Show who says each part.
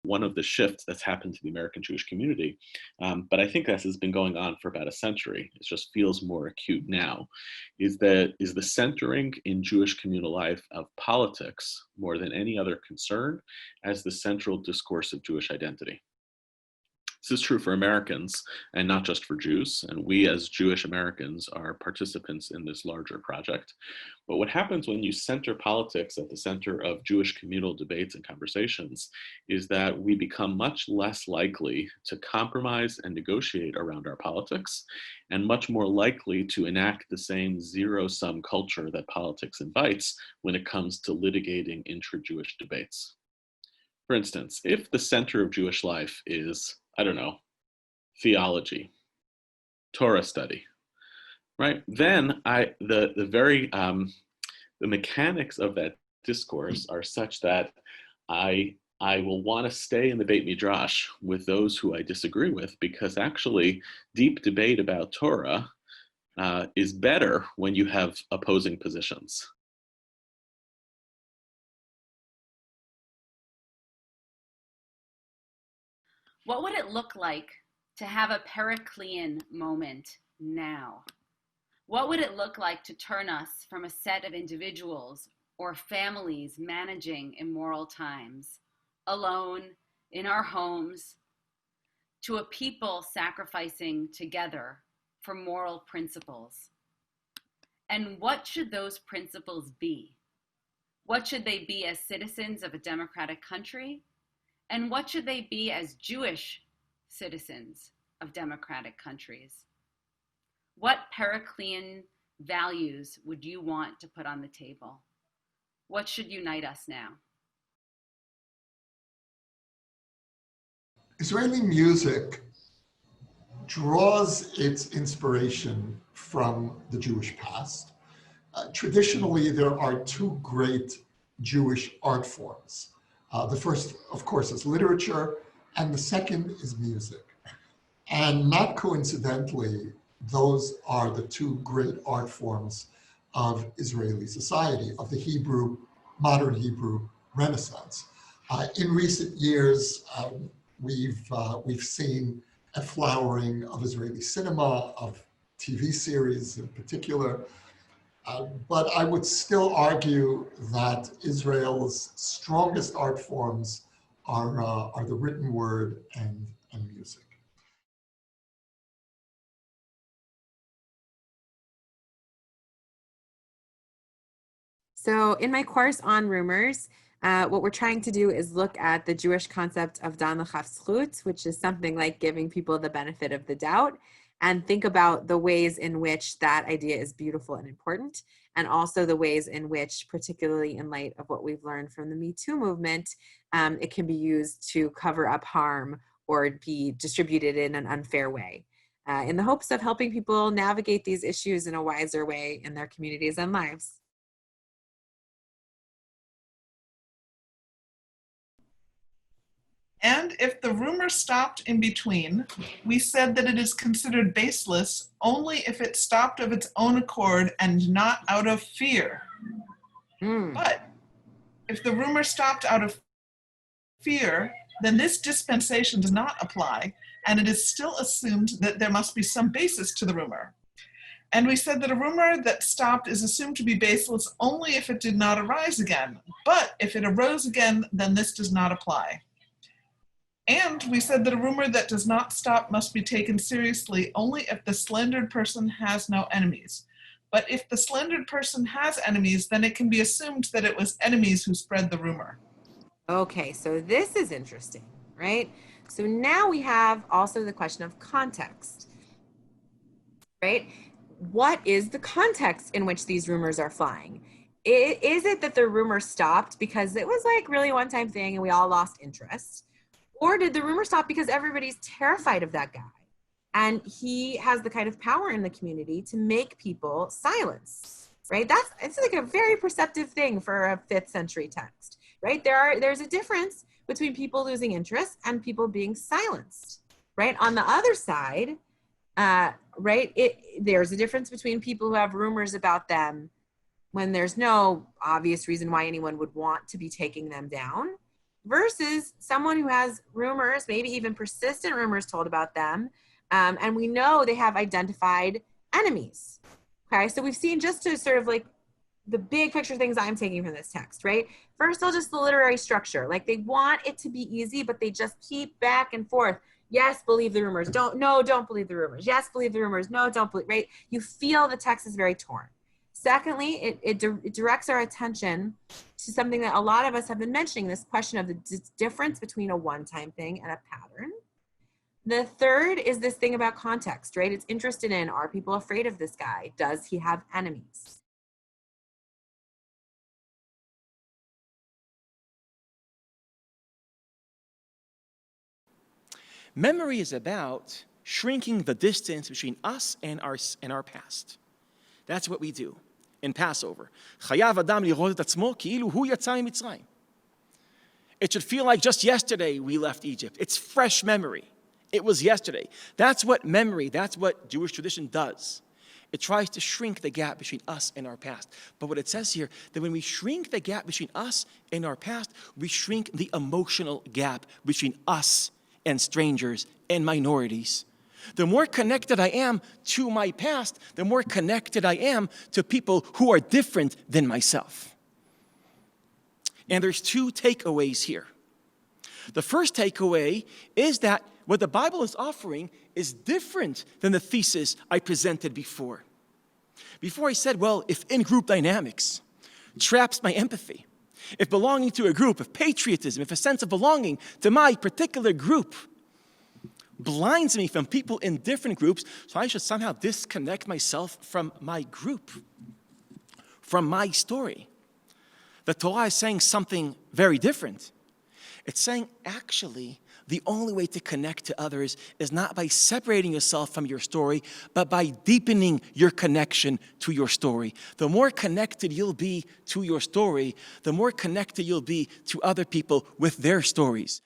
Speaker 1: one of the shifts that's happened to the American Jewish community. But I think this has been going on for about a century. It just feels more acute now. Is the centering in Jewish communal life of politics more than any other concern as the central discourse of Jewish identity. This is true for Americans and not just for Jews. And we as Jewish Americans are participants in this larger project. But what happens when you center politics at the center of Jewish communal debates and conversations is that we become much less likely to compromise and negotiate around our politics, and much more likely to enact the same zero-sum culture that politics invites when it comes to litigating intra-Jewish debates. For instance, if the center of Jewish life is, I don't know, theology, Torah study, right? Then the mechanics of that discourse are such that I will want to stay in the Beit Midrash with those who I disagree with, because actually deep debate about Torah is better when you have opposing positions.
Speaker 2: What would it look like to have a Periclean moment now? What would it look like to turn us from a set of individuals or families managing immoral times, alone in our homes, to a people sacrificing together for moral principles? And what should those principles be? What should they be as citizens of a democratic country? And what should they be as Jewish citizens of democratic countries? What Periclean values would you want to put on the table? What should unite us now?
Speaker 3: Israeli music draws its inspiration from the Jewish past. Traditionally, there are two great Jewish art forms. The first, of course, is literature, and the second is music. And not coincidentally, those are the two great art forms of Israeli society, of the modern Hebrew Renaissance. In recent years, we've seen a flowering of Israeli cinema, of TV series in particular. But I would still argue that Israel's strongest art forms are the written word and music.
Speaker 4: So in my course on rumors, what we're trying to do is look at the Jewish concept of dan l'chaf, which is something like giving people the benefit of the doubt, and think about the ways in which that idea is beautiful and important, and also the ways in which, particularly in light of what we've learned from the Me Too movement, it can be used to cover up harm or be distributed in an unfair way, in the hopes of helping people navigate these issues in a wiser way in their communities and lives.
Speaker 5: And if the rumor stopped in between, we said that it is considered baseless only if it stopped of its own accord and not out of fear. But if the rumor stopped out of fear, then this dispensation does not apply, and it is still assumed that there must be some basis to the rumor. And we said that a rumor that stopped is assumed to be baseless only if it did not arise again. But if it arose again, then this does not apply. And we said that a rumor that does not stop must be taken seriously only if the slandered person has no enemies. But if the slandered person has enemies, then it can be assumed that it was enemies who spread the rumor.
Speaker 4: Okay, so this is interesting, right? So now we have also the question of context, right? What is the context in which these rumors are flying? Is it that the rumor stopped because it was like really one-time thing and we all lost interest? Or did the rumor stop because everybody's terrified of that guy? And he has the kind of power in the community to make people silence, right? It's like a very perceptive thing for a 5th century text, right? There's a difference between people losing interest and people being silenced, right? On the other side, right, there's a difference between people who have rumors about them when there's no obvious reason why anyone would want to be taking them down, versus someone who has rumors, maybe even persistent rumors told about them, and we know they have identified enemies. Okay, so we've seen, just to sort of like the big picture things I'm taking from this text, right? First of all, just the literary structure. Like, they want it to be easy, but they just keep back and forth. Yes, believe the rumors. Don't believe the rumors. Yes, believe the rumors. No, don't believe, right? You feel the text is very torn. Secondly, it directs our attention to something that a lot of us have been mentioning, this question of the difference between a one-time thing and a pattern. The third is this thing about context, right? It's interested in, are people afraid of this guy? Does he have enemies?
Speaker 6: Memory is about shrinking the distance between us and our past. That's what we do in Passover. It should feel like just yesterday we left Egypt. It's fresh memory. It was yesterday. That's what memory, that's what Jewish tradition does. It tries to shrink the gap between us and our past. But what it says here, that when we shrink the gap between us and our past, we shrink the emotional gap between us and strangers and minorities. The more connected I am to my past, the more connected I am to people who are different than myself. And there's two takeaways here. The first takeaway is that what the Bible is offering is different than the thesis I presented before. Before I said, well, if in-group dynamics traps my empathy, if belonging to a group, if patriotism, if a sense of belonging to my particular group blinds me from people in different groups, so I should somehow disconnect myself from my group, from my story. The Torah is saying something very different. It's saying, actually, the only way to connect to others is not by separating yourself from your story, but by deepening your connection to your story. The more connected you'll be to your story, the more connected you'll be to other people with their stories.